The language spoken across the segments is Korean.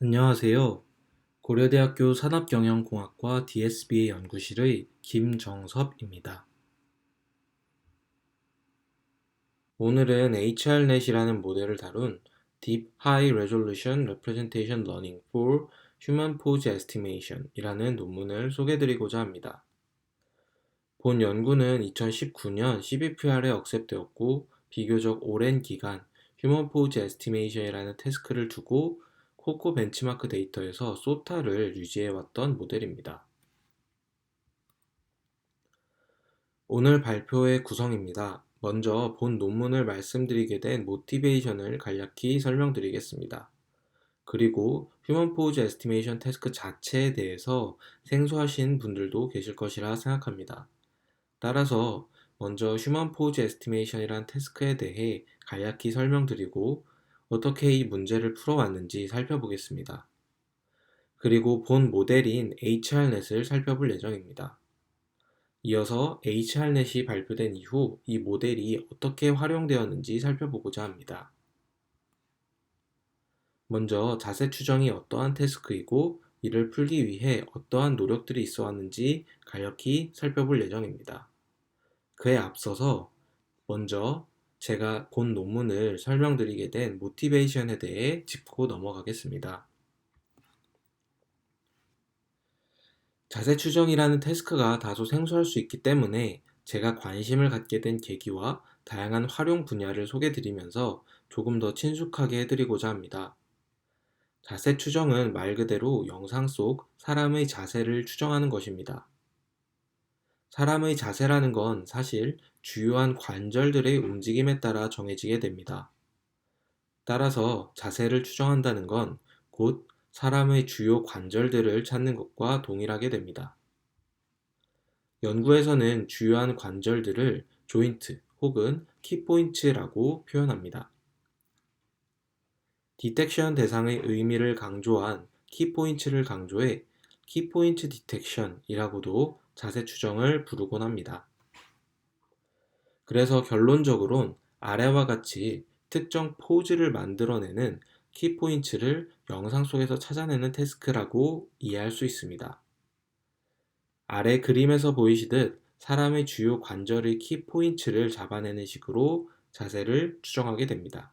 안녕하세요. 고려대학교 산업경영공학과 DSBA 연구실의 김정섭입니다. 오늘은 HRNet이라는 모델을 다룬 Deep High Resolution Representation Learning for Human Pose Estimation 이라는 논문을 소개드리고자 합니다. 본 연구는 2019년 CBPR에 억셉되었고 비교적 오랜 기간 Human Pose Estimation이라는 태스크를 두고 코코 벤치마크 데이터에서 소타를 유지해왔던 모델입니다. 오늘 발표의 구성입니다. 먼저 본 논문을 말씀드리게 된 모티베이션을 간략히 설명드리겠습니다. 그리고 휴먼 포즈 에스티메이션 태스크 자체에 대해서 생소하신 분들도 계실 것이라 생각합니다. 따라서 먼저 휴먼 포즈 에스티메이션이란 태스크에 대해 간략히 설명드리고 어떻게 이 문제를 풀어왔는지 살펴보겠습니다. 그리고 본 모델인 HRNet을 살펴볼 예정입니다. 이어서 HRNet이 발표된 이후 이 모델이 어떻게 활용되었는지 살펴보고자 합니다. 먼저 자세 추정이 어떠한 태스크이고 이를 풀기 위해 어떠한 노력들이 있어 왔는지 간략히 살펴볼 예정입니다. 그에 앞서서 먼저 제가 본 논문을 설명드리게 된 모티베이션에 대해 짚고 넘어가겠습니다. 자세 추정이라는 태스크가 다소 생소할 수 있기 때문에 제가 관심을 갖게 된 계기와 다양한 활용 분야를 소개드리면서 조금 더 친숙하게 해드리고자 합니다. 자세 추정은 말 그대로 영상 속 사람의 자세를 추정하는 것입니다. 사람의 자세라는 건 사실 주요한 관절들의 움직임에 따라 정해지게 됩니다. 따라서 자세를 추정한다는 건 곧 사람의 주요 관절들을 찾는 것과 동일하게 됩니다. 연구에서는 주요한 관절들을 조인트 혹은 키포인트라고 표현합니다. 디텍션 대상의 의미를 강조한 키포인트를 강조해 키포인트 디텍션이라고도 자세 추정을 부르곤 합니다. 그래서 결론적으론 아래와 같이 특정 포즈를 만들어내는 키포인트를 영상 속에서 찾아내는 태스크라고 이해할 수 있습니다. 아래 그림에서 보이시듯 사람의 주요 관절의 키포인트를 잡아내는 식으로 자세를 추정하게 됩니다.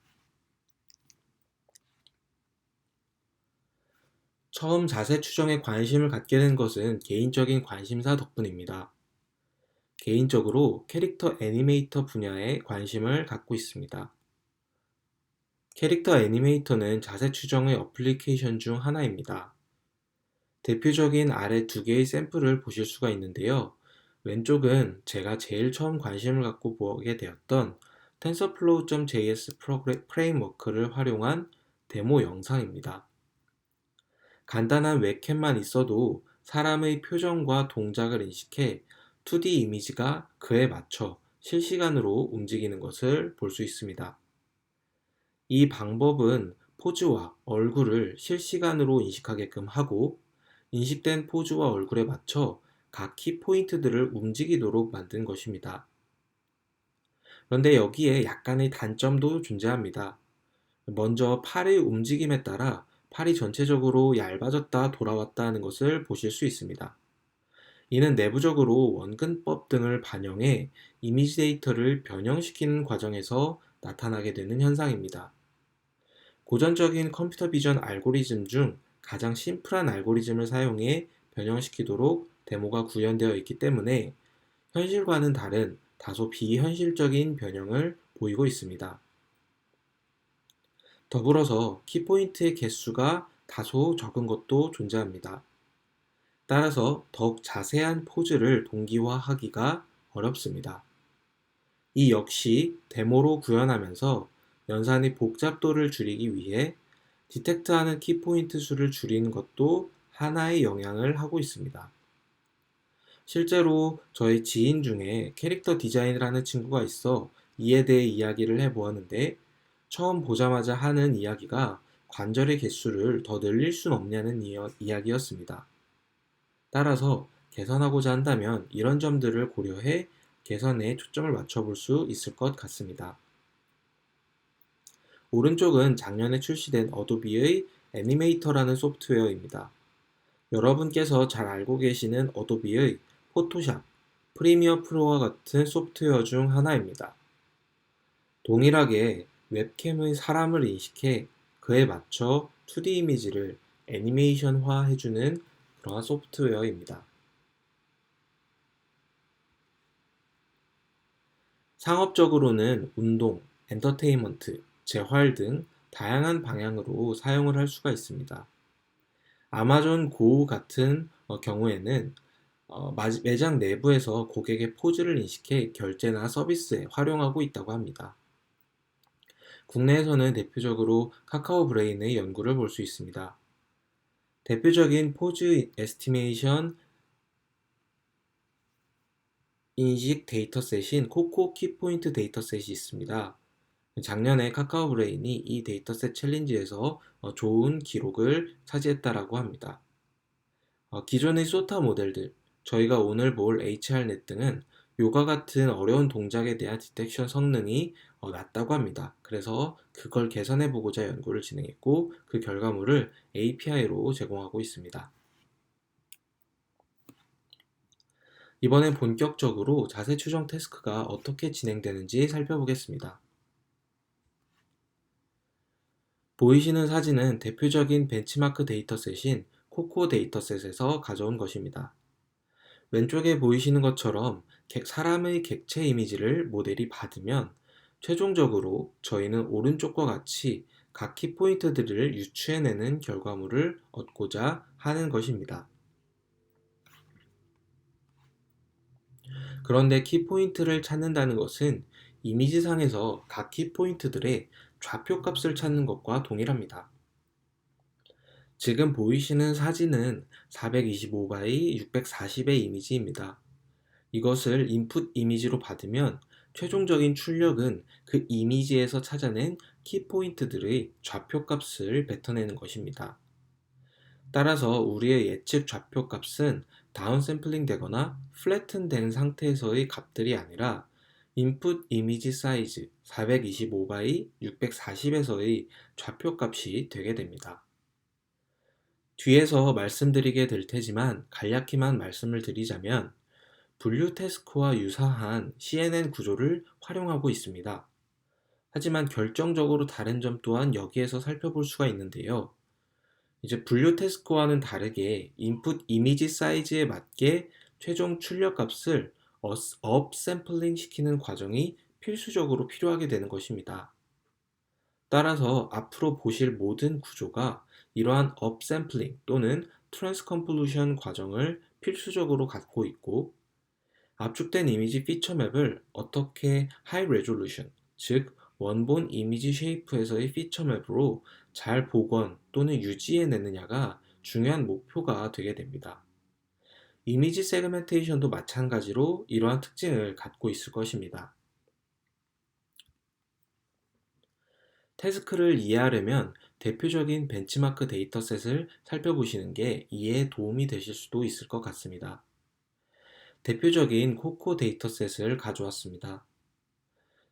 처음 자세 추정에 관심을 갖게 된 것은 개인적인 관심사 덕분입니다. 개인적으로 캐릭터 애니메이터 분야에 관심을 갖고 있습니다. 캐릭터 애니메이터는 자세 추정의 어플리케이션 중 하나입니다. 대표적인 아래 두 개의 샘플을 보실 수가 있는데요. 왼쪽은 제가 제일 처음 관심을 갖고 보게 되었던 TensorFlow.js 프레임워크를 활용한 데모 영상입니다. 간단한 웹캠만 있어도 사람의 표정과 동작을 인식해 2D 이미지가 그에 맞춰 실시간으로 움직이는 것을 볼 수 있습니다. 이 방법은 포즈와 얼굴을 실시간으로 인식하게끔 하고 인식된 포즈와 얼굴에 맞춰 각 키포인트들을 움직이도록 만든 것입니다. 그런데 여기에 약간의 단점도 존재합니다. 먼저 팔의 움직임에 따라 팔이 전체적으로 얇아졌다 돌아왔다 하는 것을 보실 수 있습니다. 이는 내부적으로 원근법 등을 반영해 이미지 데이터를 변형시키는 과정에서 나타나게 되는 현상입니다. 고전적인 컴퓨터 비전 알고리즘 중 가장 심플한 알고리즘을 사용해 변형시키도록 데모가 구현되어 있기 때문에 현실과는 다른 다소 비현실적인 변형을 보이고 있습니다. 더불어서 키포인트의 개수가 다소 적은 것도 존재합니다. 따라서 더욱 자세한 포즈를 동기화하기가 어렵습니다. 이 역시 데모로 구현하면서 연산의 복잡도를 줄이기 위해 디텍트하는 키포인트 수를 줄이는 것도 하나의 영향을 하고 있습니다. 실제로 저희 지인 중에 캐릭터 디자인을 하는 친구가 있어 이에 대해 이야기를 해보았는데 처음 보자마자 하는 이야기가 관절의 개수를 더 늘릴 순 없냐는 이야기였습니다. 따라서 개선하고자 한다면 이런 점들을 고려해 개선에 초점을 맞춰볼 수 있을 것 같습니다. 오른쪽은 작년에 출시된 어도비의 애니메이터라는 소프트웨어입니다. 여러분께서 잘 알고 계시는 어도비의 포토샵, 프리미어 프로와 같은 소프트웨어 중 하나입니다. 동일하게 웹캠의 사람을 인식해 그에 맞춰 2D 이미지를 애니메이션화 해주는 그러한 소프트웨어입니다. 상업적으로는 운동, 엔터테인먼트, 재활 등 다양한 방향으로 사용을 할 수가 있습니다. 아마존 고 같은 경우에는 매장 내부에서 고객의 포즈를 인식해 결제나 서비스에 활용하고 있다고 합니다. 국내에서는 대표적으로 카카오 브레인의 연구를 볼 수 있습니다. 대표적인 포즈 에스티메이션 인식 데이터셋인 코코 키포인트 데이터셋이 있습니다. 작년에 카카오 브레인이 이 데이터셋 챌린지에서 좋은 기록을 차지했다라고 합니다. 기존의 소타 모델들, 저희가 오늘 볼 HR넷 등은 요가 같은 어려운 동작에 대한 디텍션 성능이 낮다고 합니다. 그래서 그걸 개선해보고자 연구를 진행했고 그 결과물을 API로 제공하고 있습니다. 이번엔 본격적으로 자세 추정 태스크가 어떻게 진행되는지 살펴보겠습니다. 보이시는 사진은 대표적인 벤치마크 데이터셋인 코코 데이터셋에서 가져온 것입니다. 왼쪽에 보이시는 것처럼 사람의 객체 이미지를 모델이 받으면 최종적으로 저희는 오른쪽과 같이 각 키포인트들을 유추해내는 결과물을 얻고자 하는 것입니다. 그런데 키포인트를 찾는다는 것은 이미지상에서 각 키포인트들의 좌표값을 찾는 것과 동일합니다. 지금 보이시는 사진은 425바이 640의 이미지입니다. 이것을 인풋 이미지로 받으면 최종적인 출력은 그 이미지에서 찾아낸 키포인트들의 좌표값을 뱉어내는 것입니다. 따라서 우리의 예측 좌표값은 다운샘플링 되거나 플래튼 된 상태에서의 값들이 아니라 인풋 이미지 사이즈 425바이 640에서의 좌표값이 되게 됩니다. 뒤에서 말씀드리게 될 테지만 간략히만 말씀을 드리자면 분류 태스크와 유사한 CNN 구조를 활용하고 있습니다. 하지만 결정적으로 다른 점 또한 여기에서 살펴볼 수가 있는데요. 이제 분류 태스크와는 다르게 인풋 이미지 사이즈에 맞게 최종 출력 값을 업샘플링 시키는 과정이 필수적으로 필요하게 되는 것입니다. 따라서 앞으로 보실 모든 구조가 이러한 업샘플링 또는 트랜스컨볼루션 과정을 필수적으로 갖고 있고 압축된 이미지 피처맵을 어떻게 하이 레졸루션, 즉 원본 이미지 쉐이프에서의 피처맵으로 잘 복원 또는 유지해내느냐가 중요한 목표가 되게 됩니다. 이미지 세그멘테이션도 마찬가지로 이러한 특징을 갖고 있을 것입니다. 태스크를 이해하려면 대표적인 벤치마크 데이터셋을 살펴보시는 게 이해에 도움이 되실 수도 있을 것 같습니다. 대표적인 코코 데이터셋을 가져왔습니다.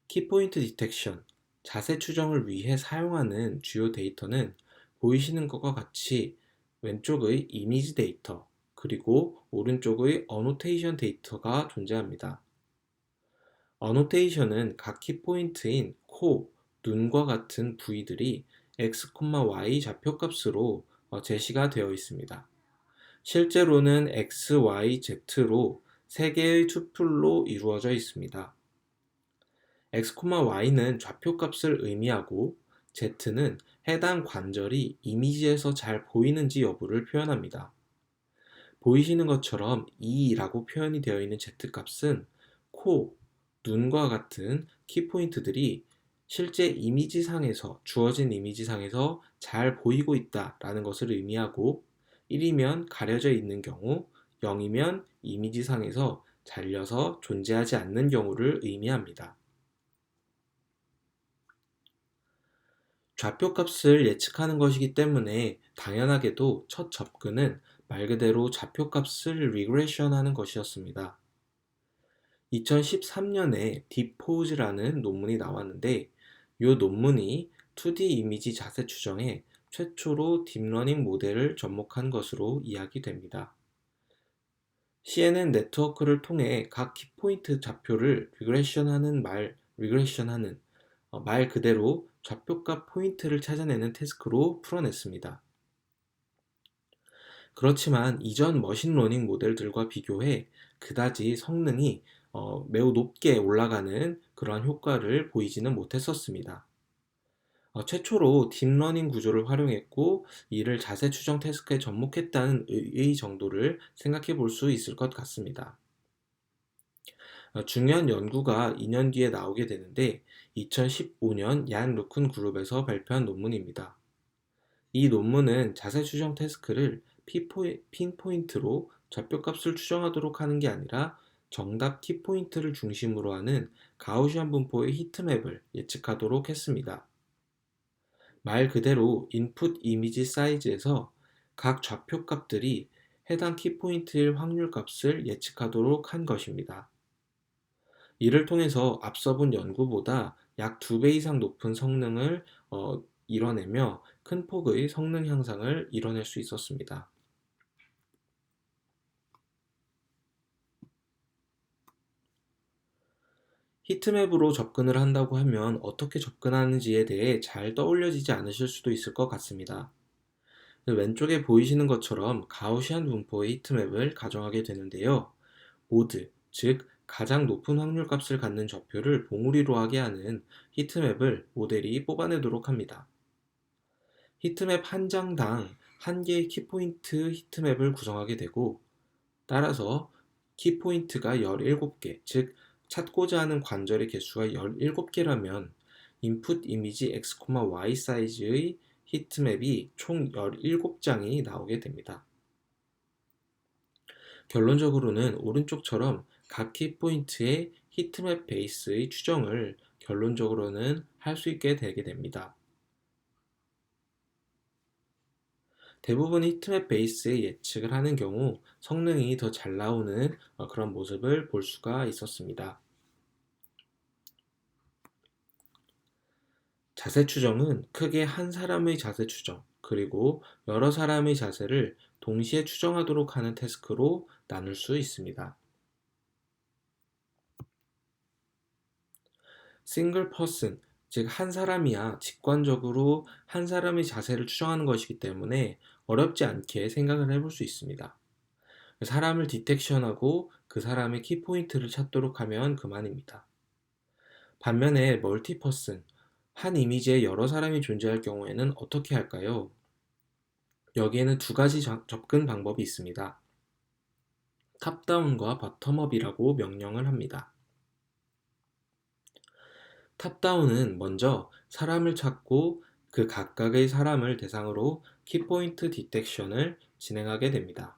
키포인트 디텍션, 자세 추정을 위해 사용하는 주요 데이터는 보이시는 것과 같이 왼쪽의 이미지 데이터, 그리고 오른쪽의 어노테이션 데이터가 존재합니다. 어노테이션은 각 키포인트인 코, 눈과 같은 부위들이 x, y 좌표값으로 제시가 되어 있습니다. 실제로는 x, y, z로 3개의 투플로 이루어져 있습니다. x, y는 좌표값을 의미하고 z는 해당 관절이 이미지에서 잘 보이는지 여부를 표현합니다. 보이시는 것처럼 2라고 표현이 되어 있는 z값은 코, 눈과 같은 키포인트들이 실제 이미지상에서 주어진 이미지상에서 잘 보이고 있다라는 것을 의미하고 1이면 가려져 있는 경우 0이면 이미지상에서 잘려서 존재하지 않는 경우를 의미합니다. 좌표값을 예측하는 것이기 때문에 당연하게도 첫 접근은 말 그대로 좌표값을 리그레션하는 것이었습니다. 2013년에 딥포즈라는 논문이 나왔는데 이 논문이 2D 이미지 자세 추정에 최초로 딥러닝 모델을 접목한 것으로 이야기됩니다. CNN 네트워크를 통해 각 키포인트 좌표를 리그레션하는 말 그대로 좌표값 포인트를 찾아내는 태스크로 풀어냈습니다. 그렇지만 이전 머신러닝 모델들과 비교해 그다지 성능이 매우 높게 올라가는 그러한 효과를 보이지는 못했었습니다. 최초로 딥러닝 구조를 활용했고 이를 자세 추정 태스크에 접목했다는 의 정도를 생각해 볼 수 있을 것 같습니다. 중요한 연구가 2년 뒤에 나오게 되는데 2015년 얀 루큰 그룹에서 발표한 논문입니다. 이 논문은 자세 추정 태스크를 핀포인트로 좌표값을 추정하도록 하는 게 아니라 정답 키포인트를 중심으로 하는 가우시안 분포의 히트맵을 예측하도록 했습니다. 말 그대로 인풋 이미지 사이즈에서 각 좌표값들이 해당 키포인트일 확률값을 예측하도록 한 것입니다. 이를 통해서 앞서 본 연구보다 약 2배 이상 높은 성능을 이뤄내며 큰 폭의 성능 향상을 이뤄낼 수 있었습니다. 히트맵으로 접근을 한다고 하면 어떻게 접근하는지에 대해 잘 떠올려지지 않으실 수도 있을 것 같습니다. 왼쪽에 보이시는 것처럼 가우시안 분포의 히트맵을 가정하게 되는데요. 모드, 즉 가장 높은 확률값을 갖는 좌표를 봉우리로 하게 하는 히트맵을 모델이 뽑아내도록 합니다. 히트맵 한 장당 한 개의 키포인트 히트맵을 구성하게 되고 따라서 키포인트가 17개, 즉 찾고자 하는 관절의 개수가 17개라면 인풋 이미지 x, y 사이즈의 히트맵이 총 17장이 나오게 됩니다. 결론적으로는 오른쪽처럼 각 키포인트의 히트맵 베이스의 추정을 결론적으로는 할 수 있게 되게 됩니다. 대부분 히트맵 베이스의 예측을 하는 경우 성능이 더 잘 나오는 그런 모습을 볼 수가 있었습니다. 자세 추정은 크게 한 사람의 자세 추정, 그리고 여러 사람의 자세를 동시에 추정하도록 하는 태스크로 나눌 수 있습니다. 싱글 퍼슨, 즉 한 사람이야 직관적으로 한 사람의 자세를 추정하는 것이기 때문에 어렵지 않게 생각을 해볼 수 있습니다. 사람을 디텍션하고 그 사람의 키포인트를 찾도록 하면 그만입니다. 반면에 멀티퍼슨, 한 이미지에 여러 사람이 존재할 경우에는 어떻게 할까요? 여기에는 두 가지 접근 방법이 있습니다. 탑다운과 바텀업이라고 명령을 합니다. 탑다운은 먼저 사람을 찾고 그 각각의 사람을 대상으로 키포인트 디텍션을 진행하게 됩니다.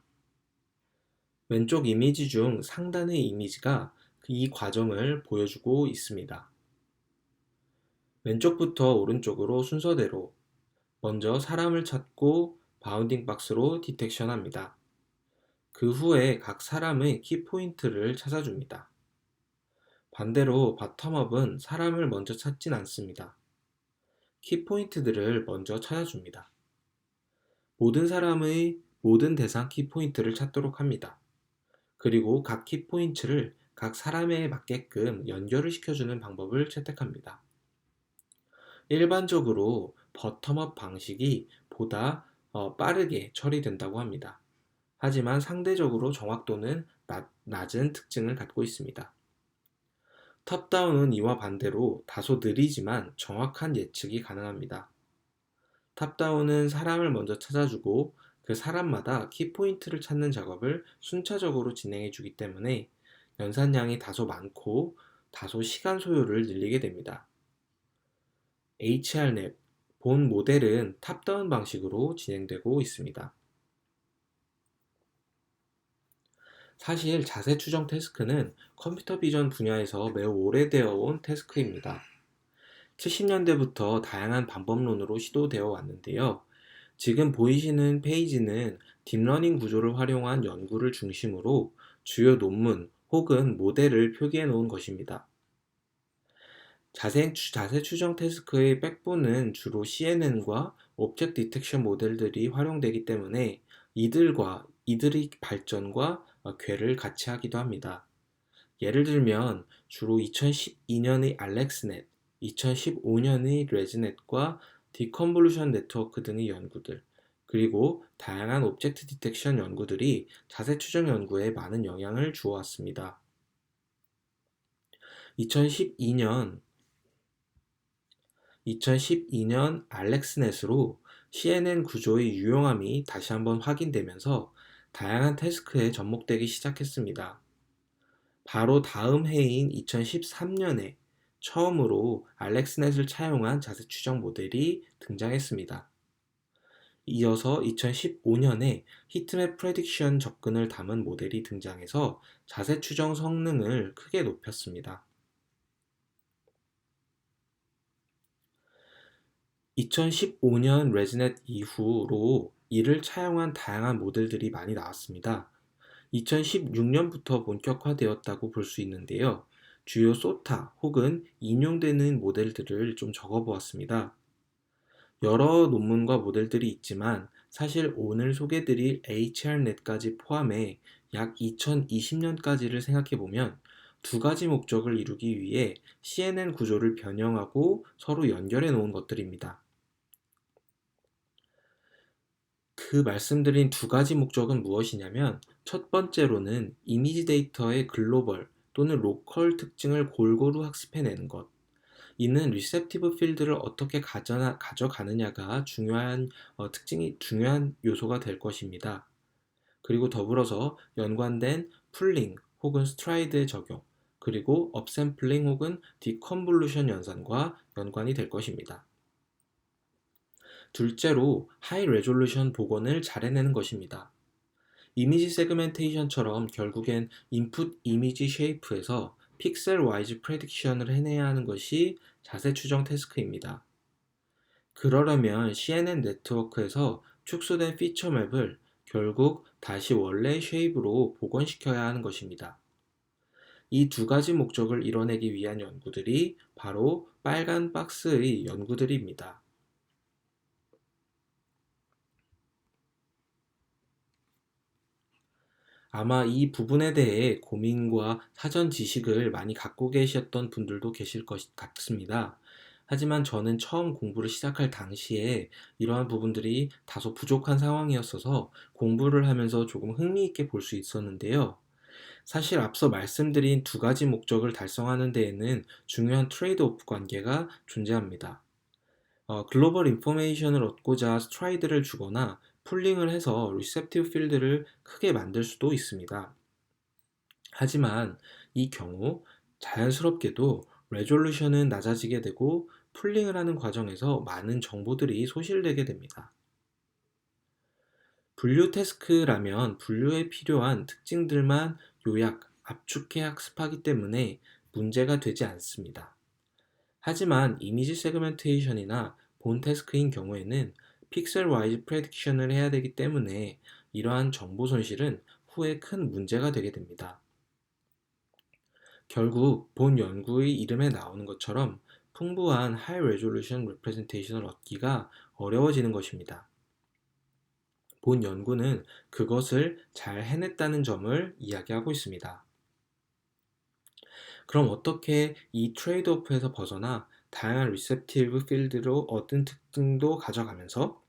왼쪽 이미지 중 상단의 이미지가 이 과정을 보여주고 있습니다. 왼쪽부터 오른쪽으로 순서대로 먼저 사람을 찾고 바운딩 박스로 디텍션합니다. 그 후에 각 사람의 키포인트를 찾아줍니다. 반대로 바텀업은 사람을 먼저 찾진 않습니다. 키포인트들을 먼저 찾아줍니다. 모든 사람의 모든 대상 키포인트를 찾도록 합니다. 그리고 각 키포인트를 각 사람에 맞게끔 연결을 시켜주는 방법을 채택합니다. 일반적으로 버텀업 방식이 보다 빠르게 처리된다고 합니다. 하지만 상대적으로 정확도는 낮은 특징을 갖고 있습니다. 탑다운은 이와 반대로 다소 느리지만 정확한 예측이 가능합니다. 탑다운은 사람을 먼저 찾아주고 그 사람마다 키포인트를 찾는 작업을 순차적으로 진행해 주기 때문에 연산량이 다소 많고 다소 시간 소요를 늘리게 됩니다. HRNet, 본 모델은 탑다운 방식으로 진행되고 있습니다. 사실 자세 추정 태스크는 컴퓨터 비전 분야에서 매우 오래되어 온 태스크입니다. 70년대부터 다양한 방법론으로 시도되어 왔는데요. 지금 보이시는 페이지는 딥러닝 구조를 활용한 연구를 중심으로 주요 논문 혹은 모델을 표기해 놓은 것입니다. 자세 추정 태스크의 백본은 주로 CNN과 오브젝트 디텍션 모델들이 활용되기 때문에 이들의 발전과 궤를 같이 하기도 합니다. 예를 들면 주로 2012년의 알렉스넷, 2015년의 레즈넷과 디컨볼루션 네트워크 등의 연구들, 그리고 다양한 오브젝트 디텍션 연구들이 자세 추정 연구에 많은 영향을 주어왔습니다. 2012년 알렉스넷으로 CNN 구조의 유용함이 다시 한번 확인되면서 다양한 태스크에 접목되기 시작했습니다. 바로 다음 해인 2013년에 처음으로 알렉스넷을 차용한 자세 추정 모델이 등장했습니다. 이어서 2015년에 히트맵 프레딕션 접근을 담은 모델이 등장해서 자세 추정 성능을 크게 높였습니다. 2015년 레즈넷 이후로 이를 차용한 다양한 모델들이 많이 나왔습니다. 2016년부터 본격화되었다고 볼 수 있는데요. 주요 소타 혹은 인용되는 모델들을 좀 적어보았습니다. 여러 논문과 모델들이 있지만 사실 오늘 소개드릴 HRNet까지 포함해 약 2020년까지를 생각해보면 두 가지 목적을 이루기 위해 CNN 구조를 변형하고 서로 연결해 놓은 것들입니다. 그 말씀드린 두 가지 목적은 무엇이냐면 첫 번째로는 이미지 데이터의 글로벌 또는 로컬 특징을 골고루 학습해내는 것. 이는 리셉티브 필드를 어떻게 가져가느냐가 중요한 요소가 될 것입니다. 그리고 더불어서 연관된 풀링 혹은 스트라이드의 적용, 그리고 업샘플링 혹은 디컨볼루션 연산과 연관이 될 것입니다. 둘째로 하이 레졸루션 복원을 잘 해내는 것입니다. 이미지 세그멘테이션처럼 결국엔 인풋 이미지 쉐이프에서 픽셀 와이즈 프레딕션을 해내야 하는 것이 자세 추정 태스크입니다. 그러려면 CNN 네트워크에서 축소된 피처 맵을 결국 다시 원래의 쉐입으로 복원시켜야 하는 것입니다. 이 두 가지 목적을 이뤄내기 위한 연구들이 바로 빨간 박스의 연구들입니다. 아마 이 부분에 대해 고민과 사전 지식을 많이 갖고 계셨던 분들도 계실 것 같습니다. 하지만 저는 처음 공부를 시작할 당시에 이러한 부분들이 다소 부족한 상황이었어서 공부를 하면서 조금 흥미있게 볼 수 있었는데요. 사실 앞서 말씀드린 두 가지 목적을 달성하는 데에는 중요한 트레이드 오프 관계가 존재합니다. 글로벌 인포메이션을 얻고자 스트라이드를 주거나 풀링을 해서 리셉티브 필드를 크게 만들 수도 있습니다. 하지만 이 경우 자연스럽게도 레졸루션은 낮아지게 되고 풀링을 하는 과정에서 많은 정보들이 소실되게 됩니다. 분류 태스크라면 분류에 필요한 특징들만 요약, 압축해 학습하기 때문에 문제가 되지 않습니다. 하지만 이미지 세그멘테이션이나 본 태스크인 경우에는 픽셀 와이즈 프레딕션을 해야 되기 때문에 이러한 정보 손실은 후에 큰 문제가 되게 됩니다. 결국 본 연구의 이름에 나오는 것처럼 풍부한 하이 레졸루션 레프레젠테이션을 얻기가 어려워지는 것입니다. 본 연구는 그것을 잘 해냈다는 점을 이야기하고 있습니다. 그럼 어떻게 이 트레이드오프에서 벗어나 다양한 리셉티브 필드로 얻은 특징도 가져가면서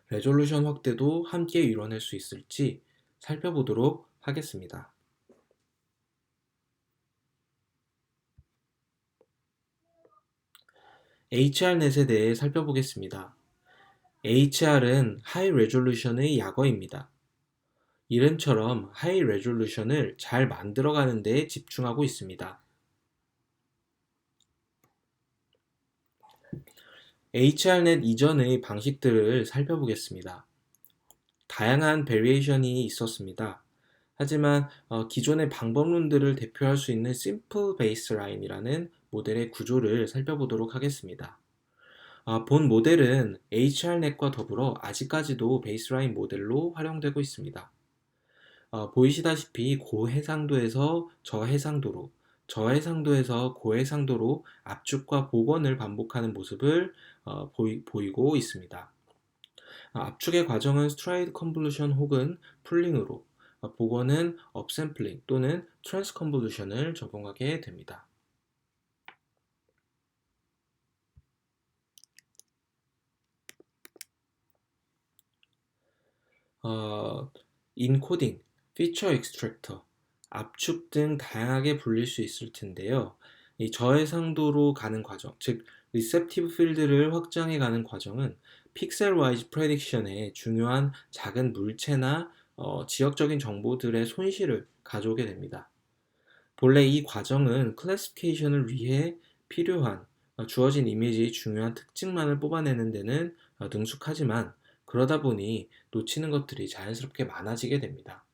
레졸루션 확대도 함께 이뤄낼 수 있을지 살펴보도록 하겠습니다. HR넷에 대해 살펴보겠습니다. HR은 하이 레졸루션의 약어입니다. 이름처럼 하이 레졸루션을 잘 만들어가는 데 집중하고 있습니다. HR넷 이전의 방식들을 살펴보겠습니다. 다양한 베리에이션이 있었습니다. 하지만 기존의 방법론들을 대표할 수 있는 심플 베이스라인이라는 모델의 구조를 살펴보도록 하겠습니다. 본 모델은 HR넷과 더불어 아직까지도 베이스라인 모델로 활용되고 있습니다. 보이시다시피 고해상도에서 저해상도로 저해상도에서 고해상도로 압축과 복원을 반복하는 모습을 보이고 있습니다. 압축의 과정은 스트라이드 컨볼루션 혹은 풀링으로, 복원은 업샘플링 또는 트랜스 컨볼루션을 적용하게 됩니다. 인코딩, 피처 익스트랙터, 압축 등 다양하게 불릴 수 있을 텐데요. 이 저해상도로 가는 과정, 즉 리셉티브 필드를 확장해 가는 과정은 픽셀 와이즈 프레딕션에 중요한 작은 물체나 지역적인 정보들의 손실을 가져오게 됩니다. 본래 이 과정은 클래시피케이션을 위해 필요한 주어진 이미지의 중요한 특징만을 뽑아내는 데는 능숙하지만, 그러다 보니 놓치는 것들이 자연스럽게 많아지게 됩니다.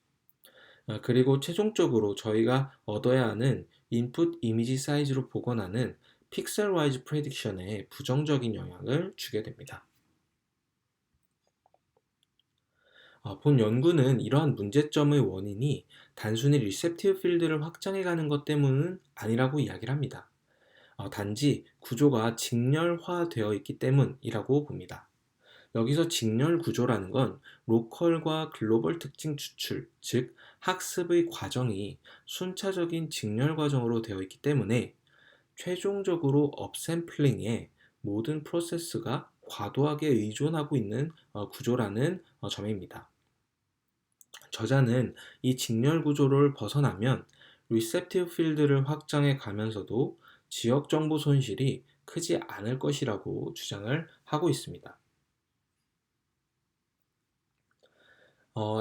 그리고 최종적으로 저희가 얻어야 하는 인풋 이미지 사이즈로 복원하는 픽셀 와이즈 프레딕션에 부정적인 영향을 주게 됩니다. 본 연구는 이러한 문제점의 원인이 단순히 리셉티브 필드를 확장해가는 것 때문은 아니라고 이야기를 합니다. 단지 구조가 직렬화되어 있기 때문이라고 봅니다. 여기서 직렬 구조라는 건 로컬과 글로벌 특징 추출, 즉 학습의 과정이 순차적인 직렬 과정으로 되어 있기 때문에 최종적으로 업샘플링에 모든 프로세스가 과도하게 의존하고 있는 구조라는 점입니다. 저자는 이 직렬 구조를 벗어나면 리셉티브 필드를 확장해 가면서도 지역 정보 손실이 크지 않을 것이라고 주장을 하고 있습니다.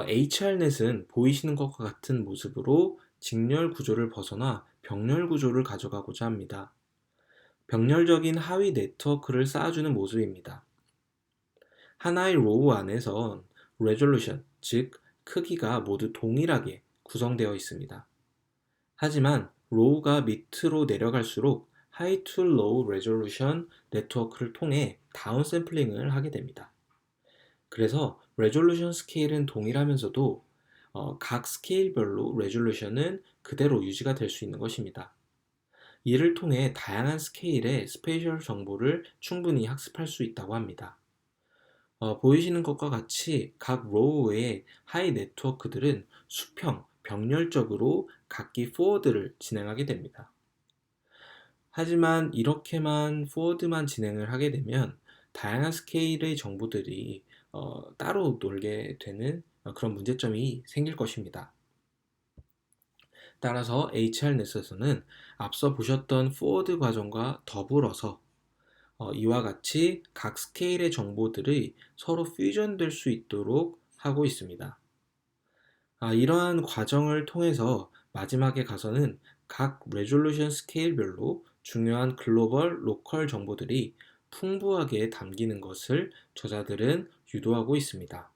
HRNet은 보이시는 것과 같은 모습으로 직렬 구조를 벗어나 병렬 구조를 가져가고자 합니다. 병렬적인 하위 네트워크를 쌓아주는 모습입니다. 하나의 로우 안에선 레졸루션, 즉 크기가 모두 동일하게 구성되어 있습니다. 하지만 로우가 밑으로 내려갈수록 하이 투 로우 레졸루션 네트워크를 통해 다운 샘플링을 하게 됩니다. 그래서 레졸루션 스케일은 동일하면서도 각 스케일별로 레졸루션은 그대로 유지가 될 수 있는 것입니다. 이를 통해 다양한 스케일의 스페이셜 정보를 충분히 학습할 수 있다고 합니다. 보이시는 것과 같이 각 로우의 하이 네트워크들은 수평, 병렬적으로 각기 포워드를 진행하게 됩니다. 하지만 이렇게만 포워드만 진행을 하게 되면 다양한 스케일의 정보들이 따로 놀게 되는 그런 문제점이 생길 것입니다. 따라서 HRNet에서는 앞서 보셨던 포워드 과정과 더불어서 이와 같이 각 스케일의 정보들이 서로 퓨전될 수 있도록 하고 있습니다. 이러한 과정을 통해서 마지막에 가서는 각 레졸루션 스케일별로 중요한 글로벌, 로컬 정보들이 풍부하게 담기는 것을 저자들은 유도하고 있습니다.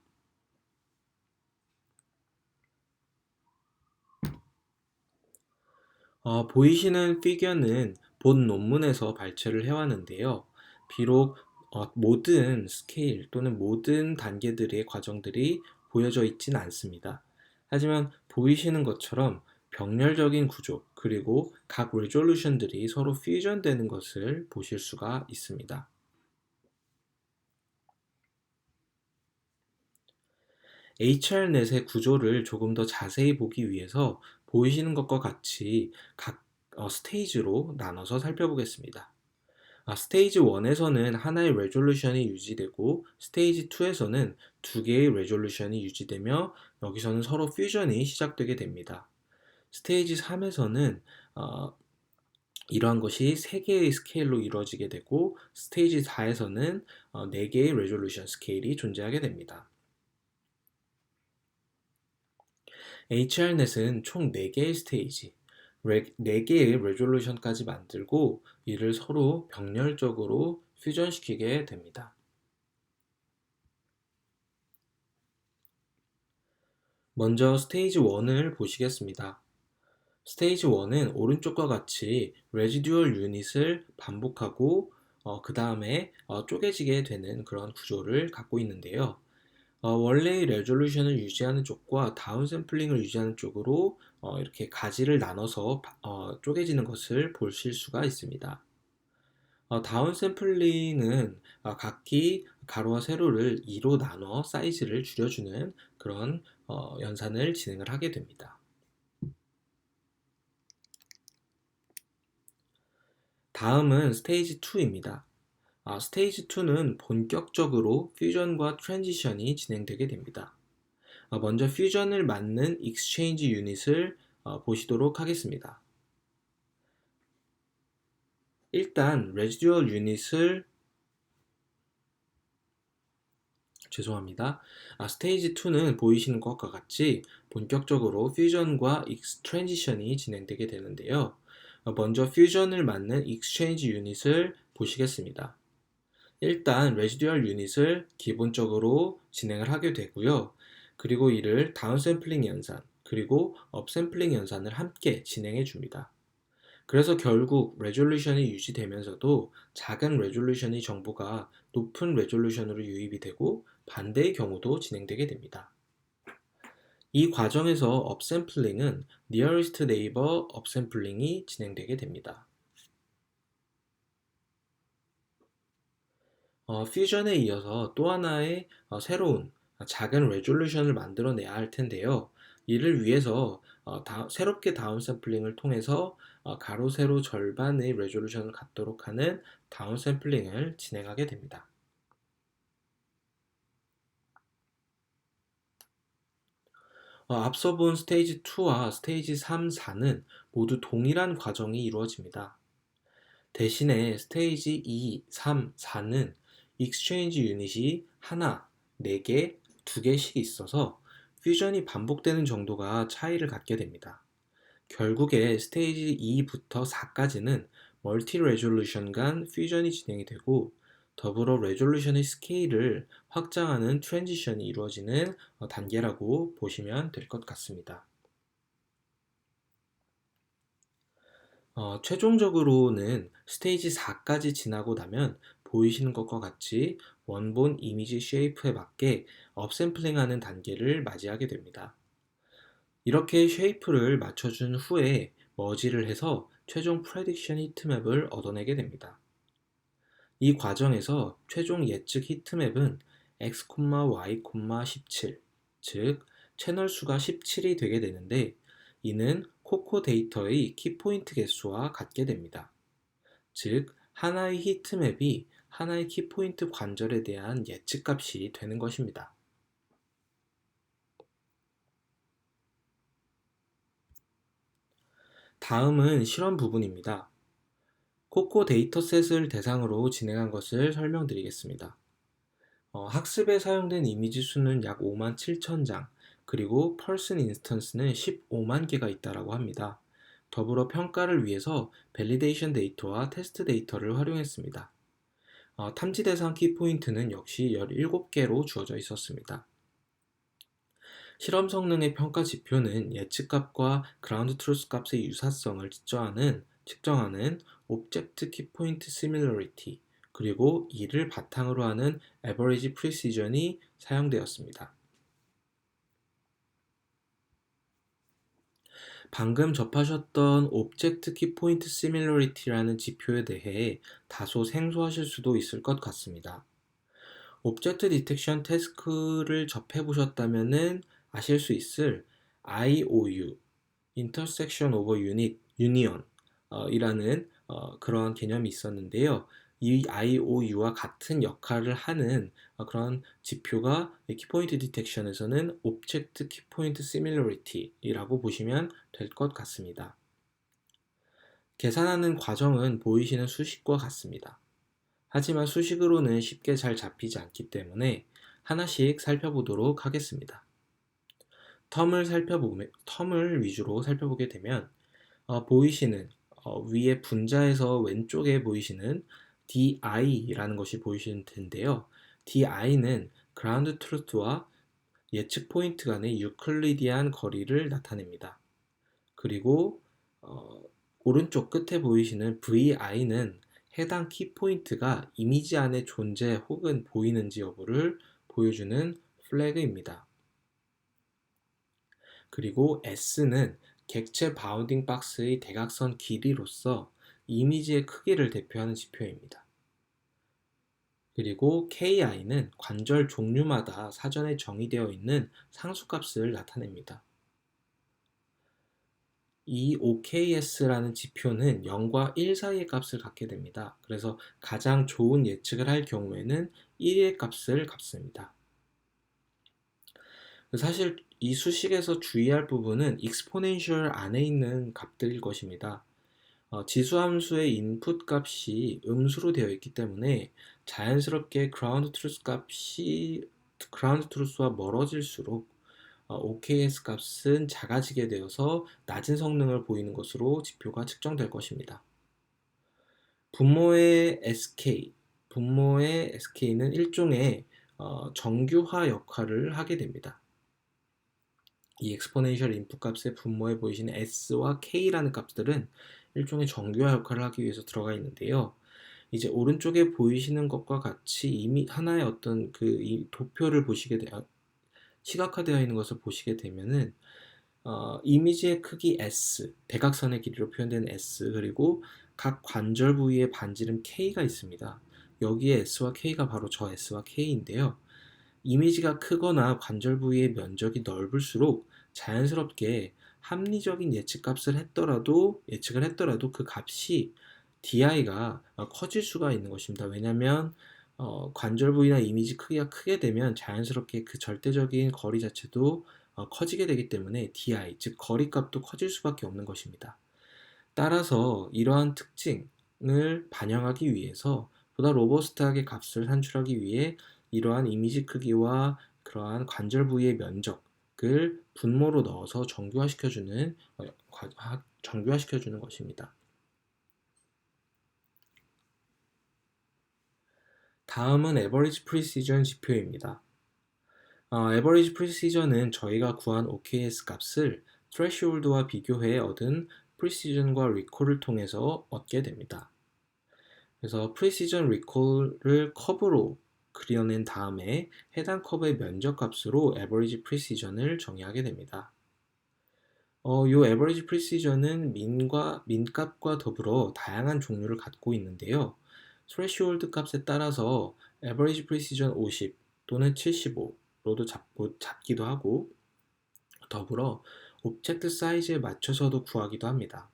보이시는 피겨는 본 논문에서 발췌를 해왔는데요. 비록 모든 스케일 또는 모든 단계들의 과정들이 보여져 있진 않습니다. 하지만 보이시는 것처럼 병렬적인 구조, 그리고 각 레졸루션들이 서로 퓨전되는 것을 보실 수가 있습니다. HRNet의 구조를 조금 더 자세히 보기 위해서 보이시는 것과 같이 각 스테이지로 나눠서 살펴보겠습니다. 스테이지 1에서는 하나의 레졸루션이 유지되고, 스테이지 2에서는 두 개의 레졸루션이 유지되며 여기서는 서로 퓨전이 시작되게 됩니다. 스테이지 3에서는 이러한 것이 3개의 스케일로 이루어지게 되고, 스테이지 4에서는 4개의 레졸루션 스케일이 존재하게 됩니다. HRNet은 총 4개의 스테이지, 4개의 레졸루션까지 만들고 이를 서로 병렬적으로 퓨전시키게 됩니다. 먼저 스테이지 1을 보시겠습니다. 스테이지 1은 오른쪽과 같이 레지듀얼 유닛을 반복하고 그 다음에 쪼개지게 되는 그런 구조를 갖고 있는데요. 원래의 레졸루션을 유지하는 쪽과 다운샘플링을 유지하는 쪽으로 이렇게 가지를 나눠서 쪼개지는 것을 보실 수가 있습니다. 다운샘플링은 각기 가로와 세로를 2로 나눠 사이즈를 줄여주는 그런 연산을 진행을 하게 됩니다. 다음은 스테이지 2입니다. 스테이지 2는 본격적으로 퓨전과 트랜지션이 진행되게 됩니다. 먼저 퓨전을 맞는 익스체인지 유닛을 보시도록 하겠습니다. 일단 레지듀얼 유닛을 스테이지 2는 보이시는 것과 같이 본격적으로 퓨전과 트랜지션이 진행되게 되는데요. 먼저 퓨전을 맞는 익스체인지 유닛을 보시겠습니다. 일단 레지듀얼 유닛을 기본적으로 진행을 하게 되고요. 그리고 이를 다운샘플링 연산, 그리고 업샘플링 연산을 함께 진행해 줍니다. 그래서 결국 레졸루션이 유지되면서도 작은 레졸루션의 정보가 높은 레졸루션으로 유입이 되고 반대의 경우도 진행되게 됩니다. 이 과정에서 업샘플링은 nearest neighbor 업샘플링이 진행되게 됩니다. 퓨전에 이어서 또 하나의 새로운 작은 레졸루션을 만들어내야 할 텐데요. 이를 위해서 새롭게 다운샘플링을 통해서 가로, 세로 절반의 레졸루션을 갖도록 하는 다운샘플링을 진행하게 됩니다. 앞서 본 스테이지 2와 스테이지 3, 4는 모두 동일한 과정이 이루어집니다. 대신에 스테이지 2, 3, 4는 익스체인지 유닛이 하나, 4개, 2개씩 있어서 퓨전이 반복되는 정도가 차이를 갖게 됩니다. 결국에 스테이지 2부터 4까지는 멀티 레졸루션 간 퓨전이 진행이 되고 더불어 레졸루션의 스케일을 확장하는 트랜지션이 이루어지는 단계라고 보시면 될 것 같습니다. 최종적으로는 스테이지 4까지 지나고 나면 보이시는 것과 같이 원본 이미지 쉐이프에 맞게 업샘플링하는 단계를 맞이하게 됩니다. 이렇게 쉐이프를 맞춰준 후에 머지를 해서 최종 프레딕션 히트맵을 얻어내게 됩니다. 이 과정에서 최종 예측 히트맵은 x, y, 17, 즉 채널 수가 17이 되게 되는데 이는 코코 데이터의 키포인트 개수와 같게 됩니다. 즉 하나의 히트맵이 하나의 키포인트 관절에 대한 예측값이 되는 것입니다. 다음은 실험 부분입니다. 코코 데이터셋을 대상으로 진행한 것을 설명드리겠습니다. 학습에 사용된 이미지 수는 약 5만 7천 장, 그리고 펄슨 인스턴스는 15만 개가 있다고 합니다. 더불어 평가를 위해서 밸리데이션 데이터와 테스트 데이터를 활용했습니다. 탐지 대상 키포인트는 역시 17개로 주어져 있었습니다. 실험 성능의 평가 지표는 예측값과 그라운드 트루스 값의 유사성을 측정하는 오브젝트 키포인트 시밀러리티, 그리고 이를 바탕으로 하는 에버리지 프리시전이 사용되었습니다. 방금 접하셨던 오브젝트 키포인트 시밀러리티라는 지표에 대해 다소 생소하실 수도 있을 것 같습니다. 오브젝트 디텍션 태스크를 접해보셨다면 아실 수 있을 IOU, Intersection over Union 이라는 그런 개념이 있었는데요. 이 IOU와 같은 역할을 하는 그런 지표가 키포인트 디텍션에서는 Object Keypoint Similarity라고 보시면 될 것 같습니다. 계산하는 과정은 보이시는 수식과 같습니다. 하지만 수식으로는 쉽게 잘 잡히지 않기 때문에 하나씩 살펴보도록 하겠습니다. 텀을 위주로 살펴보게 되면 보이시는 위에 분자에서 왼쪽에 보이시는 DI라는 것이 보이실 텐데요. DI는 그라운드 트루스와 예측 포인트 간의 유클리디안 거리를 나타냅니다. 그리고 오른쪽 끝에 보이시는 VI는 해당 키포인트가 이미지 안에 존재 혹은 보이는지 여부를 보여주는 플래그입니다. 그리고 S는 객체 바운딩 박스의 대각선 길이로서 이미지의 크기를 대표하는 지표입니다. 그리고 KI는 관절 종류마다 사전에 정의되어 있는 상수값을 나타냅니다. 이 OKS라는 지표는 0과 1 사이의 값을 갖게 됩니다. 그래서 가장 좋은 예측을 할 경우에는 1의 값을 값습니다. 사실 이 수식에서 주의할 부분은 익스포넨셜 안에 있는 값들일 것입니다. 지수함수의 인풋 값이 음수로 되어 있기 때문에 자연스럽게 그라운드 트루스 값이 그라운드 트루스와 멀어질수록 OKS 값은 작아지게 되어서 낮은 성능을 보이는 것으로 지표가 측정될 것입니다. 분모의 SK는 일종의 정규화 역할을 하게 됩니다. 이 exponential 인풋 값의 분모에 보이시는 S와 K라는 값들은 일종의 정규화 역할을 하기 위해서 들어가 있는데요. 이제 오른쪽에 보이시는 것과 같이 이미 하나의 어떤 이 도표를 보시게 되어 시각화되어 있는 것을 보시게 되면은 이미지의 크기 S, 대각선의 길이로 표현된 S, 그리고 각 관절 부위의 반지름 K가 있습니다. 여기에 S와 K가 바로 저 S와 K인데요. 이미지가 크거나 관절 부위의 면적이 넓을수록 자연스럽게 합리적인 예측을 했더라도 그 값이 DI가 커질 수가 있는 것입니다. 왜냐하면 관절 부위나 이미지 크기가 크게 되면 자연스럽게 그 절대적인 거리 자체도 커지게 되기 때문에 DI, 즉 거리값도 커질 수밖에 없는 것입니다. 따라서 이러한 특징을 반영하기 위해서 보다 로버스트하게 값을 산출하기 위해 이러한 이미지 크기와 그러한 관절 부위의 면적을 분모로 넣어서 정규화시켜주는 것입니다. 다음은 Average Precision 지표입니다. Average Precision은 저희가 구한 OKS 값을 Threshold와 비교해 얻은 Precision과 Recall을 통해서 얻게 됩니다. 그래서 Precision Recall을 커브로 그려낸 다음에 해당 커브의 면적값으로 Average Precision을 정의하게 됩니다. 이 Average Precision은 민값과 더불어 다양한 종류를 갖고 있는데요. Threshold 값에 따라서 Average Precision 50 또는 75로도 잡기도 하고 더불어 옵젝트 사이즈에 맞춰서도 구하기도 합니다.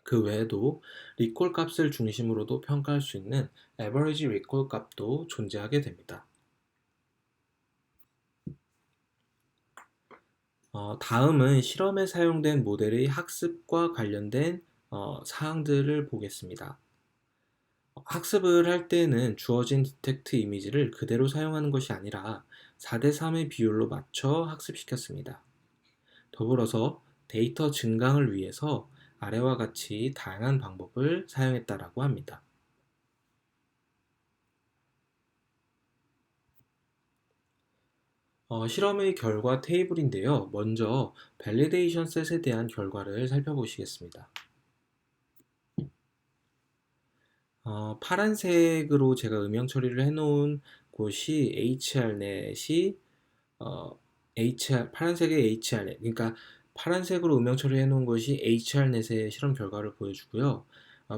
그 외에도 리콜 값을 중심으로도 평가할 수 있는 Average Recall 값도 존재하게 됩니다. 다음은 실험에 사용된 모델의 학습과 관련된 사항들을 보겠습니다. 학습을 할 때는 주어진 디텍트 이미지를 그대로 사용하는 것이 아니라 4대3의 비율로 맞춰 학습시켰습니다. 더불어서 데이터 증강을 위해서 아래와 같이 다양한 방법을 사용했다라고 합니다. 실험의 결과 테이블인데요. 먼저 밸리데이션 셋에 대한 결과를 살펴보시겠습니다. 파란색으로 제가 음영 처리를 해놓은 곳이 HR넷이 파란색의 HR넷, 그러니까 파란색으로 음영 처리해 놓은 것이 HR넷의 실험 결과를 보여주고요.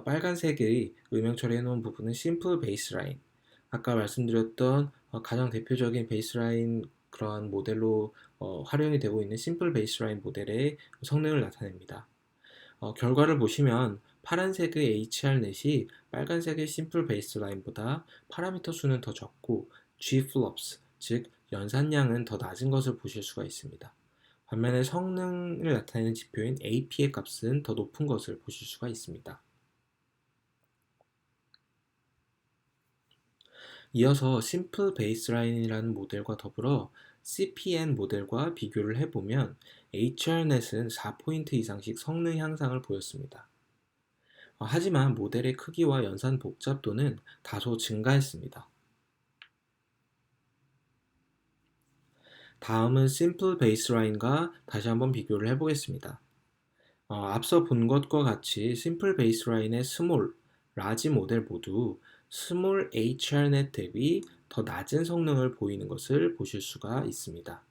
빨간색의 음영 처리해 놓은 부분은 심플 베이스라인, 아까 말씀드렸던 가장 대표적인 베이스라인 그러한 모델로 활용이 되고 있는 심플 베이스라인 모델의 성능을 나타냅니다. 결과를 보시면 파란색의 HR넷이 빨간색의 심플 베이스라인보다 파라미터 수는 더 적고 Gflops, 즉 연산량은 더 낮은 것을 보실 수가 있습니다. 반면에 성능을 나타내는 지표인 AP의 값은 더 높은 것을 보실 수가 있습니다. 이어서 심플 베이스라인이라는 모델과 더불어 CPN 모델과 비교를 해보면 HR넷은 4포인트 이상씩 성능 향상을 보였습니다. 하지만 모델의 크기와 연산 복잡도는 다소 증가했습니다. 다음은 심플 베이스라인과 다시 한번 비교를 해보겠습니다. 앞서 본 것과 같이 심플 베이스라인의 스몰, 라지 모델 모두 스몰 HR넷 대비 더 낮은 성능을 보이는 것을 보실 수가 있습니다.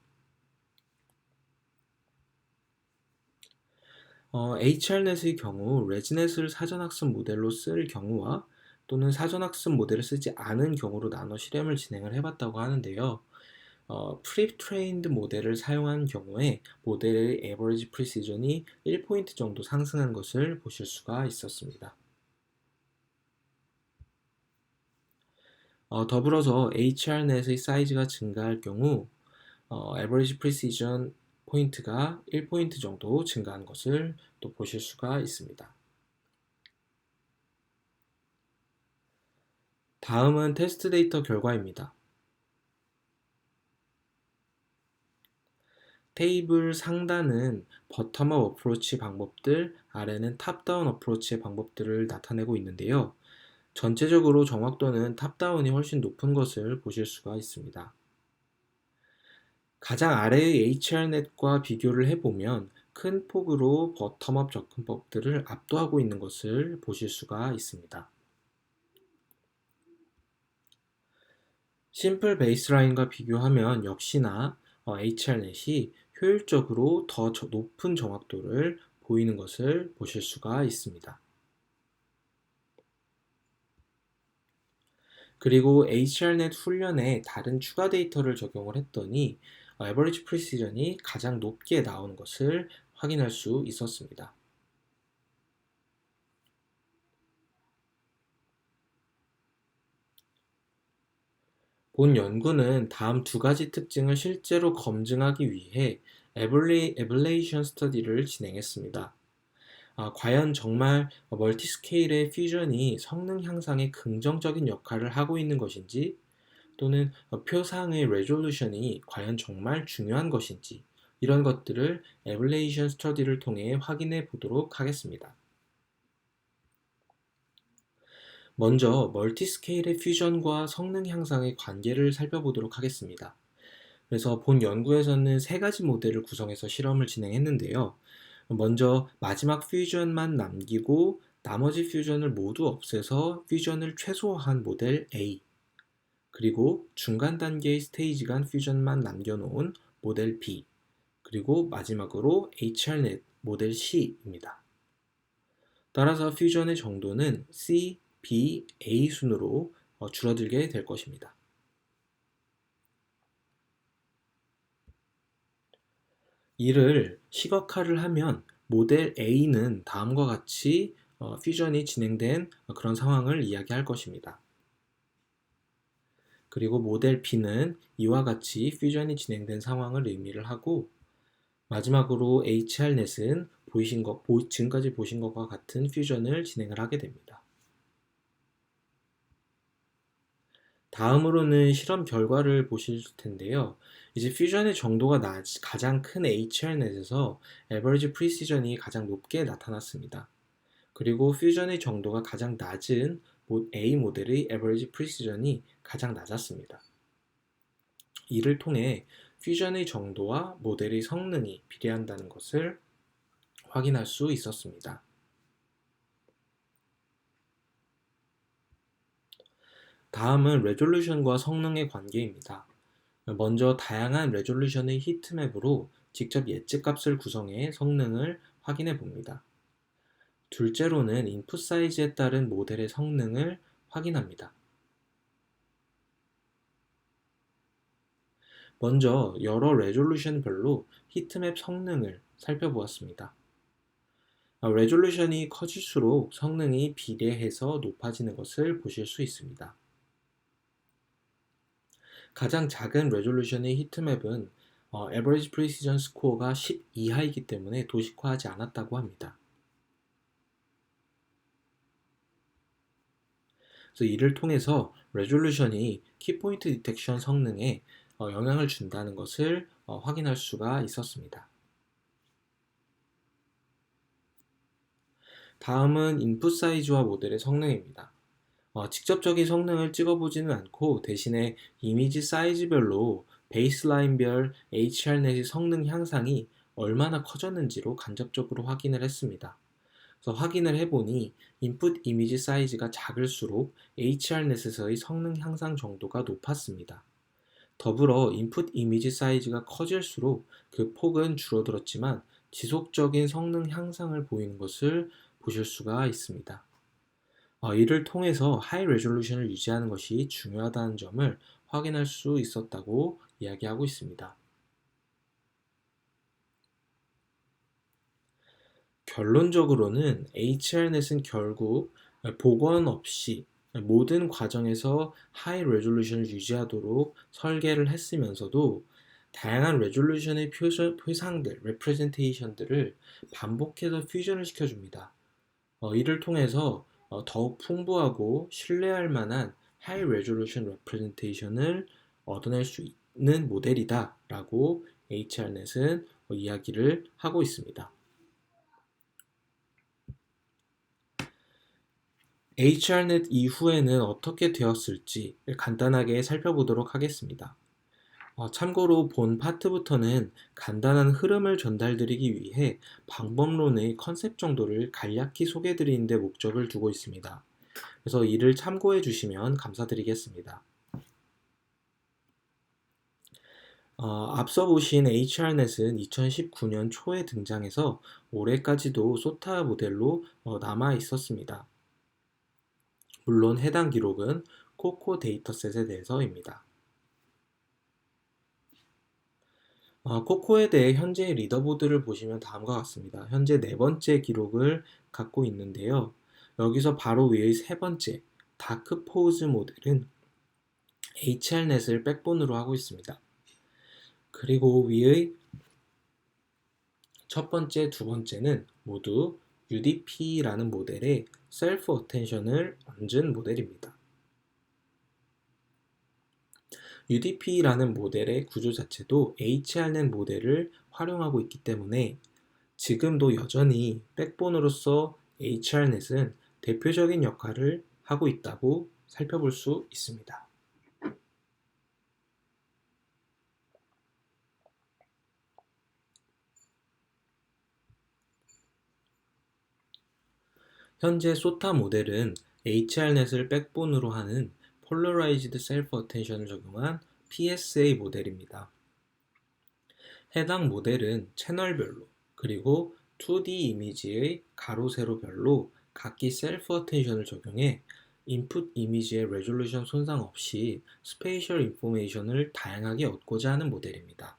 HRNet의 경우 레지넷을 사전학습 모델로 쓸 경우와 또는 사전학습 모델을 쓰지 않은 경우로 나눠 실험을 진행을 해봤다고 하는데요. 프리-트레인드 모델을 사용한 경우에 모델의 에버리지 프리시전이 1포인트 정도 상승한 것을 보실 수가 있었습니다. 더불어서 HRNet의 사이즈가 증가할 경우 에버리지 프리시전 포인트가 1포인트 정도 증가한 것을 또 보실 수가 있습니다. 다음은 테스트 데이터 결과입니다. 테이블 상단은 버텀업 어프로치 방법들, 아래는 탑다운 어프로치의 방법들을 나타내고 있는데요. 전체적으로 정확도는 탑다운이 훨씬 높은 것을 보실 수가 있습니다. 가장 아래의 HRNet과 비교를 해보면 큰 폭으로 버텀업 접근법들을 압도하고 있는 것을 보실 수가 있습니다. 심플 베이스라인과 비교하면 역시나 HRNet이 효율적으로 더 높은 정확도를 보이는 것을 보실 수가 있습니다. 그리고 HRNet 훈련에 다른 추가 데이터를 적용을 했더니 에버리지 프리시전이 가장 높게 나오는 것을 확인할 수 있었습니다. 본 연구는 다음 두 가지 특징을 실제로 검증하기 위해 에벌레이션 스터디를 진행했습니다. 과연 정말 멀티스케일의 퓨전이 성능 향상에 긍정적인 역할을 하고 있는 것인지, 또는 표상의 레졸루션이 과연 정말 중요한 것인지, 이런 것들을 에벌레이션 스터디를 통해 확인해 보도록 하겠습니다. 먼저 멀티스케일의 퓨전과 성능 향상의 관계를 살펴보도록 하겠습니다. 그래서 본 연구에서는 세 가지 모델을 구성해서 실험을 진행했는데요. 먼저 마지막 퓨전만 남기고 나머지 퓨전을 모두 없애서 퓨전을 최소화한 모델 A, 그리고 중간 단계의 스테이지 간 퓨전만 남겨놓은 모델 B, 그리고 마지막으로 HRNet 모델 C입니다. 따라서 퓨전의 정도는 C, B, A 순으로 줄어들게 될 것입니다. 이를 시각화를 하면 모델 A는 다음과 같이 퓨전이 진행된 그런 상황을 이야기할 것입니다. 그리고 모델 B는 이와 같이 퓨전이 진행된 상황을 의미를 하고, 마지막으로 HRNet은 지금까지 보신 것과 같은 퓨전을 진행을 하게 됩니다. 다음으로는 실험 결과를 보실 텐데요. 이제 퓨전의 정도가 가장 큰 HRNet에서 에버리지 프리시전이 가장 높게 나타났습니다. 그리고 퓨전의 정도가 가장 낮은 A 모델의 에버리지 프리시전이 가장 낮았습니다. 이를 통해 퓨전의 정도와 모델의 성능이 비례한다는 것을 확인할 수 있었습니다. 다음은 레졸루션과 성능의 관계입니다. 먼저 다양한 레졸루션의 히트맵으로 직접 예측값을 구성해 성능을 확인해 봅니다. 둘째로는 인풋 사이즈에 따른 모델의 성능을 확인합니다. 먼저 여러 레졸루션별로 히트맵 성능을 살펴보았습니다. 레졸루션이 커질수록 성능이 비례해서 높아지는 것을 보실 수 있습니다. 가장 작은 레졸루션의 히트맵은 Average Precision 스코어가 10 이하이기 때문에 도식화하지 않았다고 합니다. 그래서 이를 통해서 레졸루션이 키포인트 디텍션 성능에 영향을 준다는 것을 확인할 수가 있었습니다. 다음은 인풋 사이즈와 모델의 성능입니다. 직접적인 성능을 찍어보지는 않고 대신에 이미지 사이즈별로 베이스라인별 HRNet의 성능 향상이 얼마나 커졌는지로 간접적으로 확인을 했습니다. 그래서 확인을 해보니 인풋 이미지 사이즈가 작을수록 HRNet에서의 성능 향상 정도가 높았습니다. 더불어 인풋 이미지 사이즈가 커질수록 그 폭은 줄어들었지만 지속적인 성능 향상을 보이는 것을 보실 수가 있습니다. 이를 통해서 하이 레졸루션을 유지하는 것이 중요하다는 점을 확인할 수 있었다고 이야기하고 있습니다. 결론적으로는 HRNet은 결국 복원 없이 모든 과정에서 하이 레졸루션을 유지하도록 설계를 했으면서도 다양한 레졸루션의 표상들, 레프레젠테이션들을 반복해서 퓨전을 시켜줍니다. 이를 통해서 더욱 풍부하고 신뢰할 만한 하이 레졸루션 레프레젠테이션을 얻어낼 수 있는 모델이다 라고 HRNet은 이야기를 하고 있습니다. HRNet 이후에는 어떻게 되었을지 간단하게 살펴보도록 하겠습니다. 참고로 본 파트부터는 간단한 흐름을 전달드리기 위해 방법론의 컨셉 정도를 간략히 소개드리는 데 목적을 두고 있습니다. 그래서 이를 참고해 주시면 감사드리겠습니다. 앞서 보신 HRNet은 2019년 초에 등장해서 올해까지도 소타 모델로 남아 있었습니다. 물론 해당 기록은 코코 데이터셋에 대해서입니다. 코코에 대해 현재 리더보드를 보시면 다음과 같습니다. 현재 네 번째 기록을 갖고 있는데요. 여기서 바로 위의 세 번째 다크포즈 모델은 HRNet을 백본으로 하고 있습니다. 그리고 위의 첫 번째, 두 번째는 모두 UDP라는 모델의 셀프 어텐션을 얹은 모델입니다. UDP라는 모델의 구조 자체도 HRNet 모델을 활용하고 있기 때문에 지금도 여전히 백본으로서 HRNet은 대표적인 역할을 하고 있다고 살펴볼 수 있습니다. 현재 소타 모델은 HRNet을 백본으로 하는 Polarized Self Attention을 적용한 PSA 모델입니다. 해당 모델은 채널별로 그리고 2D 이미지의 가로 세로별로 각기 셀프 어텐션을 적용해 인풋 이미지의 레졸루션 손상 없이 스페이셜 인포메이션을 다양하게 얻고자 하는 모델입니다.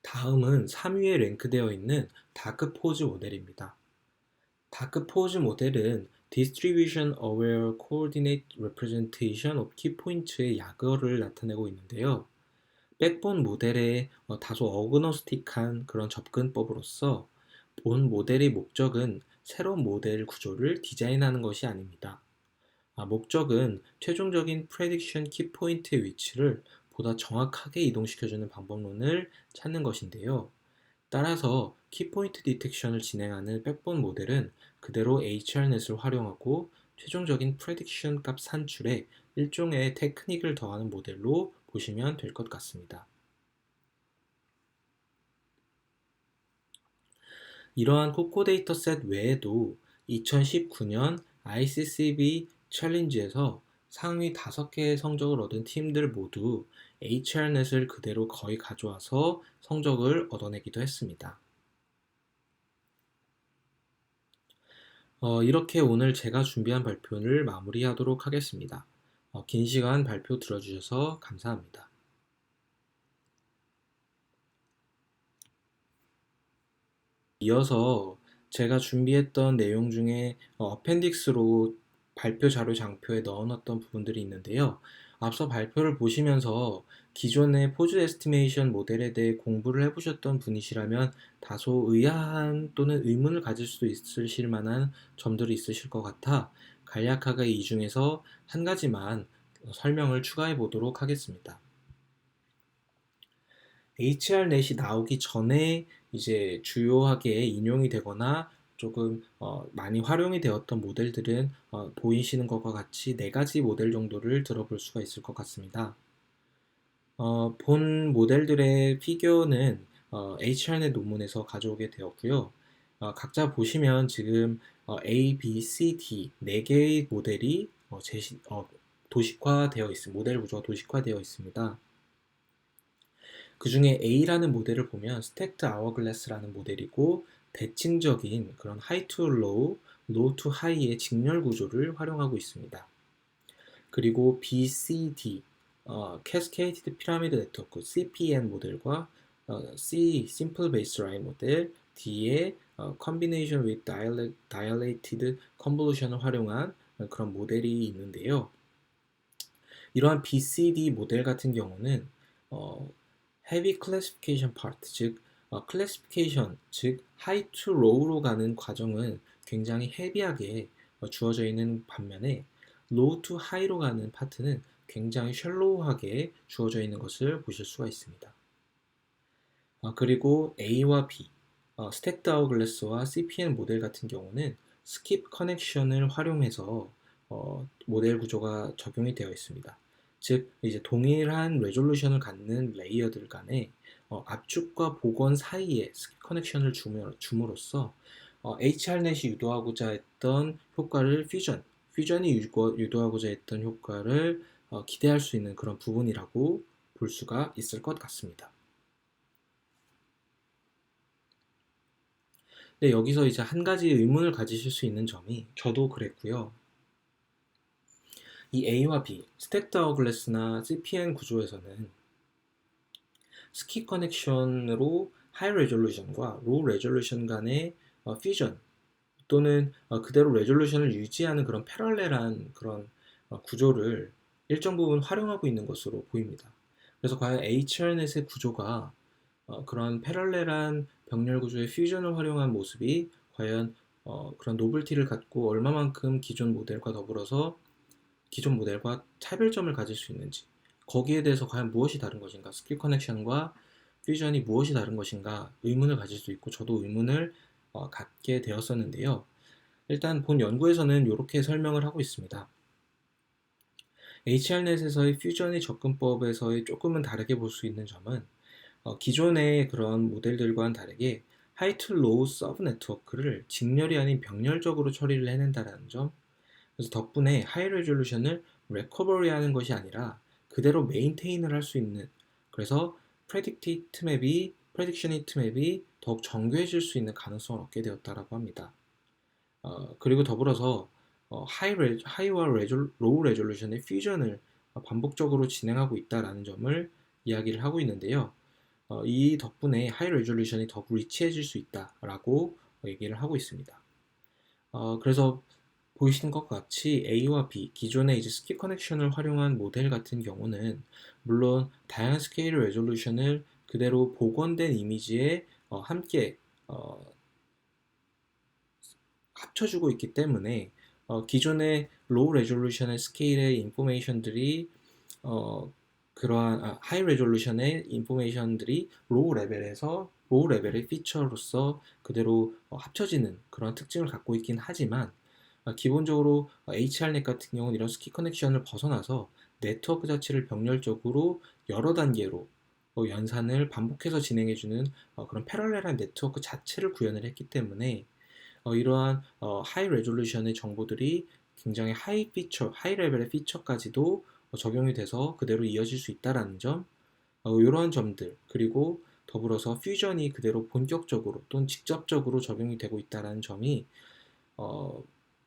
다음은 3위에 랭크되어 있는 다크 포즈 모델입니다. 다크 포즈 모델은 Distribution Aware Coordinate Representation of Key Points의 약어를 나타내고 있는데요. 백본 모델의 다소 어그노스틱한 그런 접근법으로서 본 모델의 목적은 새로운 모델 구조를 디자인하는 것이 아닙니다. 목적은 최종적인 프레딕션 키포인트의 위치를 보다 정확하게 이동시켜주는 방법론을 찾는 것인데요. 따라서 키포인트 디텍션을 진행하는 백본 모델은 그대로 HRNet을 활용하고 최종적인 프레딕션 값 산출에 일종의 테크닉을 더하는 모델로 보시면 될 것 같습니다. 이러한 코코 데이터셋 외에도 2019년 ICCB 챌린지에서 상위 5개의 성적을 얻은 팀들 모두 HRNet을 그대로 거의 가져와서 성적을 얻어내기도 했습니다. 이렇게 오늘 제가 준비한 발표를 마무리하도록 하겠습니다. 긴 시간 발표 들어주셔서 감사합니다. 이어서 제가 준비했던 내용 중에 어펜딕스로 발표 자료 장표에 넣어놨던 부분들이 있는데요. 앞서 발표를 보시면서 기존의 포즈 에스티메이션 모델에 대해 공부를 해보셨던 분이시라면 다소 의아한 또는 의문을 가질 수도 있으실 만한 점들이 있으실 것 같아 간략하게 이 중에서 한 가지만 설명을 추가해 보도록 하겠습니다. HR넷이 나오기 전에 이제 주요하게 인용이 되거나 조금 많이 활용이 되었던 모델들은 보이시는 것과 같이 4가지 모델 정도를 들어볼 수가 있을 것 같습니다. 본 모델들의 피규어는 HR넷 논문에서 가져오게 되었고요. 각자 보시면 지금 A, B, C, D 4개의 모델이 도식화되어 있습니다. 모델 구조가 도식화되어 있습니다. 그 중에 A라는 모델을 보면 스택트 아워글래스라는 모델이고 대칭적인 그런 하이 투 로우, 로우 투 하이의 직렬 구조를 활용하고 있습니다. 그리고 B, C, D, 캐스케이티드 피라미드 네트워크 CPN 모델과 C, 심플 베이스라인 모델, D의 combination with dilated convolution을 활용한 그런 모델이 있는데요. 이러한 BCD 모델 같은 경우는 heavy classification part, 즉 classification, 즉 high to low로 가는 과정은 굉장히 헤비하게 주어져 있는 반면에 low to high로 가는 파트는 굉장히 shallow하게 주어져 있는 것을 보실 수가 있습니다. 그리고 A와 B, 스택드 아워글래스와 CPN 모델 같은 경우는 스킵 커넥션을 활용해서 모델 구조가 적용이 되어 있습니다. 즉 이제 동일한 레졸루션을 갖는 레이어들 간에 압축과 복원 사이에 스킵 커넥션을 줌으로써 HR넷이 유도하고자 했던 효과를 퓨전이 유도하고자 했던 효과를 기대할 수 있는 그런 부분이라고 볼 수가 있을 것 같습니다. 네, 여기서 이제 한 가지 의문을 가지실 수 있는 점이 저도 그랬고요. 이 A와 B, 스택드 아워글래스나 CPN 구조에서는 스킵 커넥션으로 하이 레졸루션과 로우 레졸루션 간의 퓨전 또는 그대로 레졸루션을 유지하는 그런 패럴렐한 그런 구조를 일정 부분 활용하고 있는 것으로 보입니다. 그래서 과연 HR넷의 구조가 그런 패럴렐한 병렬 구조의 퓨전을 활용한 모습이 과연 그런 노블티를 갖고 얼마만큼 기존 모델과 더불어서 기존 모델과 차별점을 가질 수 있는지, 거기에 대해서 과연 무엇이 다른 것인가, 스킬 커넥션과 퓨전이 무엇이 다른 것인가 의문을 가질 수 있고 저도 의문을 갖게 되었었는데요. 일단 본 연구에서는 이렇게 설명을 하고 있습니다. HR넷에서의 퓨전의 접근법에서의 조금은 다르게 볼 수 있는 점은 기존의 그런 모델들과는 다르게 하이 투 로우 서브 네트워크를 직렬이 아닌 병렬적으로 처리를 해낸다는 점, 그래서 덕분에 하이 레졸루션을 레커버리하는 것이 아니라 그대로 메인테인을 할 수 있는, 그래서 프레딕션 히트맵이 더욱 정교해질 수 있는 가능성을 얻게 되었다라고 합니다. 그리고 더불어서 하이와 로우 레졸루션의 퓨전을 반복적으로 진행하고 있다라는 점을 이야기를 하고 있는데요. 이 덕분에 하이 레졸루션이 더욱 리치해질 수 있다라고 얘기를 하고 있습니다. 그래서 보이시는 것과 같이 A와 B, 기존의 이제 스킵 커넥션을 활용한 모델 같은 경우는 물론 다양한 스케일 레졸루션을 그대로 복원된 이미지에 함께 합쳐주고 있기 때문에 기존의 로우 레졸루션의 스케일의 인포메이션들이 그러한 하이 레졸루션의 인포메이션들이 로우 레벨의 피처로서 그대로 합쳐지는 그런 특징을 갖고 있긴 하지만 기본적으로 HR넷 같은 경우는 이런 스킵 커넥션을 벗어나서 네트워크 자체를 병렬적으로 여러 단계로 연산을 반복해서 진행해주는 그런 패럴렐한 네트워크 자체를 구현을 했기 때문에 이러한 하이 레졸루션의 정보들이 굉장히 하이 레벨의 피처까지도 적용이 돼서 그대로 이어질 수 있다라는 점, 이러한 점들, 그리고 더불어서 퓨전이 그대로 본격적으로 또는 직접적으로 적용이 되고 있다는 점이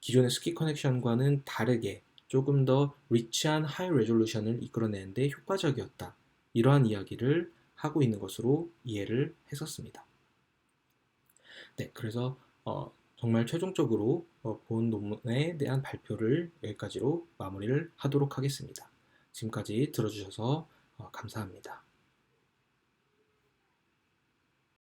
기존의 스킵 커넥션과는 다르게 조금 더 리치한 하이 레졸루션을 이끌어내는데 효과적이었다. 이러한 이야기를 하고 있는 것으로 이해를 했었습니다. 네, 그래서 정말 최종적으로 본 논문에 대한 발표를 여기까지로 마무리를 하도록 하겠습니다. 지금까지 들어주셔서 감사합니다.